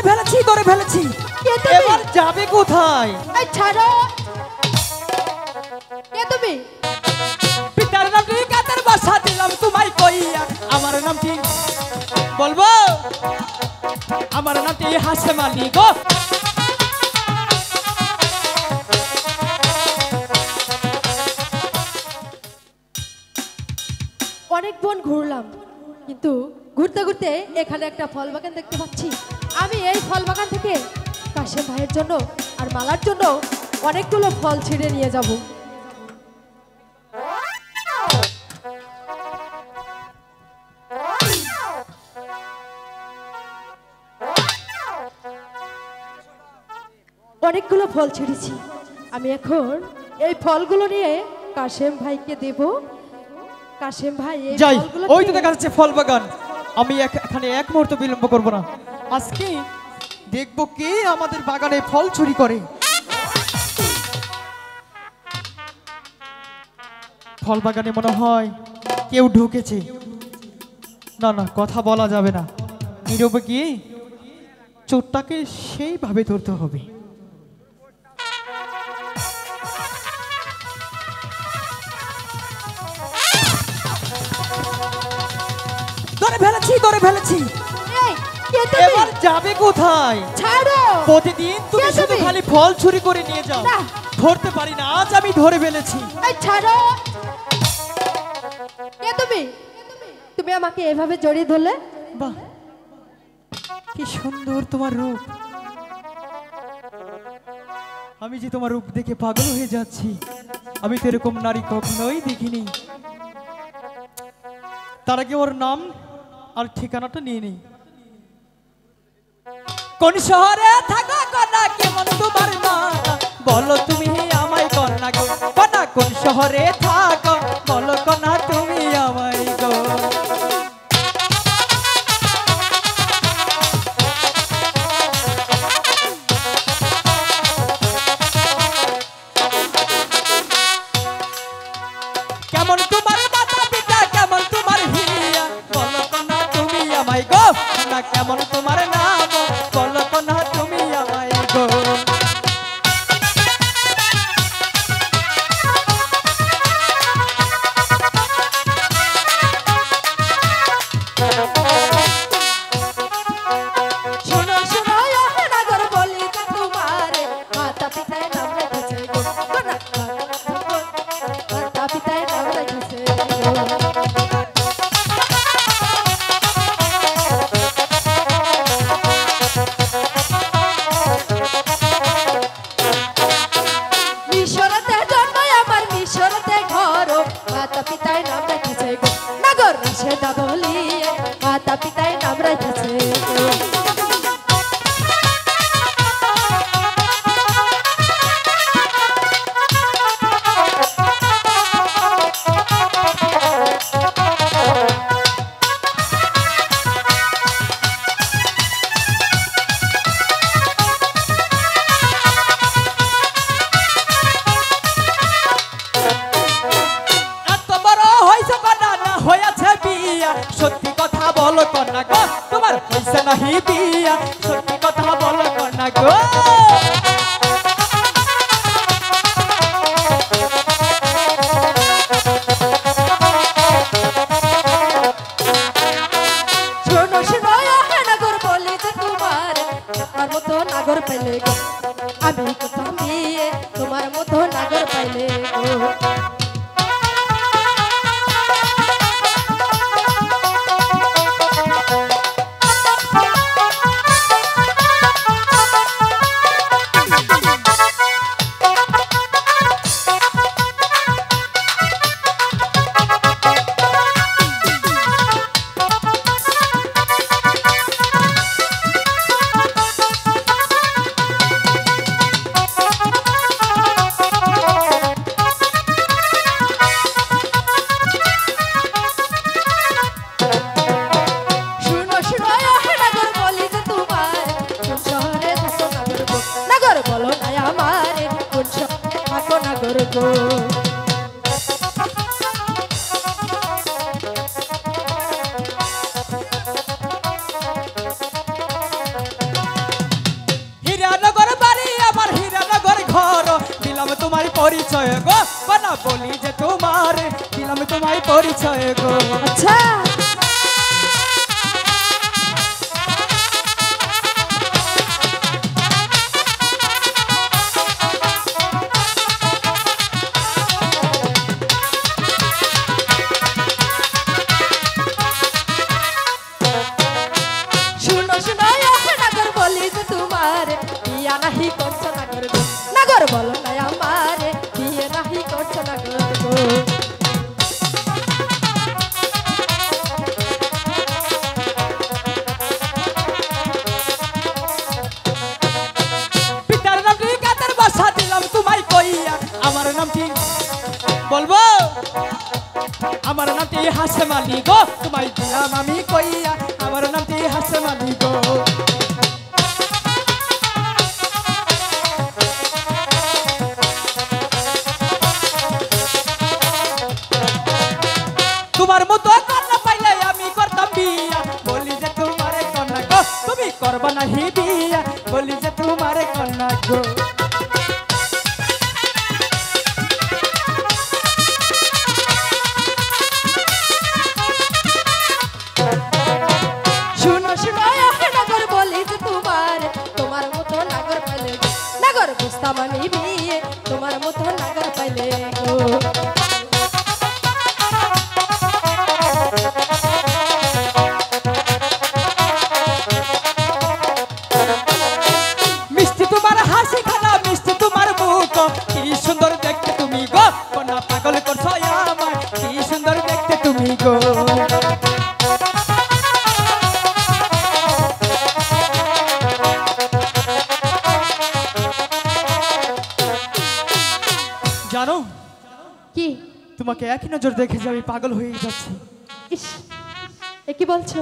ধরে ফেলেছি। এবার যাবে কোথায়? এই ছাড়ো। কে তুমি? পিতার নাম ঠিকাদার বাসা দিলাম তোমায় কইয়া। আমার নাম কি বলবো? আমার নামটি হাসেম আলী গো। অনেক বন ঘুরলাম, কিন্তু ঘুরতে ঘুরতে এখানে একটা ফল বাগান দেখতে পাচ্ছি। আমি এই ফল বাগান থেকে কাশেম ভাইয়ের জন্য আর মালার জন্য অনেকগুলো ফল ছিঁড়ে নিয়ে যাব। অনেকগুলো ফল ছিঁড়েছি, আমি এখন এই ফলগুলো নিয়ে কাশেম ভাইকে দেব। কাশেম ভাই এই যাই, ফলগুলো ওই তো দেখা যাচ্ছে ফল বাগান। আমি এখানে এক মুহূর্ত বিলম্ব করব না। আজকে দেখবো কে আমাদের বাগানে ফল চুরি করে। ফল বাগানে মনে হয় কেউ ঢুকেছে। না না, কথা বলা যাবে না। নীরবে গিয়ে চোরটাকে সেইভাবে ধরতে হবে। ধরে ফেলেছি। এই, কে তুমি? এবার যাবে কোথায়? ছাড়ো। প্রতিদিন তুমি কে শুধু তুমি? খালি ফল চুরি করে নিয়ে যাও। না। ধরতে পারি না, আজ আমি ধরে ফেলেছি। এই ছাড়ো। কে তুমি? তুমি আমাকে এভাবে জড়িয়ে ধরলে? বাহ, কি সুন্দর তোমার রূপ। আমি যে তোমার রূপ দেখে পাগল হয়ে যাচ্ছি। আমি তো এরকম নারী কখনোই দেখিনি। তার আগে ওর নাম আর ঠিকানাটা নিয়ে নেই। কোন শহরে থাকো কন্যা, কেমন তোমার মা? বলো তুমি আমায় কন্যা গো। কন্যা কোন শহরে থাকো, বলো কন্যা তুমি আমায় গো। কেমন তোমার মাতা পিতা, কেমন তোমার হিয়া, বলো কন্যা তুমি আমায় গো। না কেমন তোমার নাম, বলো কন্যা তুমি আমায় গো। শোনো শোনো নাগর বলি যে তোমারে মাতা পিতায় নাম রেখেছে গো। মাতা পিতায় নাম রেখেছে গো। মিশরতে জন্মায় আমার মিশরতে ঘর, মাতা পিতায় নাম রেখেছে গো। নাগর রাশেদা বলি মাতা পিতায় নাম রেখেছে গো। এত বড় হইছে কন্যা, না হয়েছে বিয়া? সত্যি কথা বলো কন্যা গো, তোমার হইছে নাহি বিয়া? সত্যি কথা বলো কন্যা গো। শোনো শোনো নাগর বলি যে তোমার তোমার মতো নাগর পেলে গো। আমি কোথাও বিয়ে তোমার মতো নাগর পাইলে গো। শোনো শোনো নাগর বলি যে তোমার কোন শহরে থাকো নাগর গো। নাগর বলো না আমারে কোন শহরে থাকো নাগর গো। তোমার পরিচয় গো কন্যা বলি যে তোমার দিলাম তোমার পরিচয় গো আচ্ছা শুনো শুনো নাগর বলি যে তোমার বিয়া নাহি করছো নাগর গো নাগর বলো না আমার বিয়ে নাহি করছো নাগর গো পিতার নাম কি কাদের বাসা দিলাম তোমায় কইয়া আমার নাম কি বলবো আমার নামটি হাসেম আলী গো তোমায় দিলাম আমি কইয়া আমার নামটি হাসেম আলী গো তোমার মতো কন্যা পাইলে আমি করতাম বিয়া বলি যে তোমারে কন্যা গো তুমি করবা না হি বিয়া বলি যে তোমারে কন্যা গো শুনো শুনো নাগর বলি যে তোমার তোমার মতো নাগর পাইলে নাগর বুঝতাম আমি বিয়ে তোমার মতো নাগর পাইলে গো মিষ্টি তোমার হাসি খানা মিষ্টি তোমার মুখ কি সুন্দর দেখতে তুমি গো কোনা পাগল করছো আমার কি সুন্দর দেখতে তুমি গো জানো কি তোমাকে একই নজর দেখে যে আমি পাগল হয়ে যাচ্ছি ইস এ কি বলছো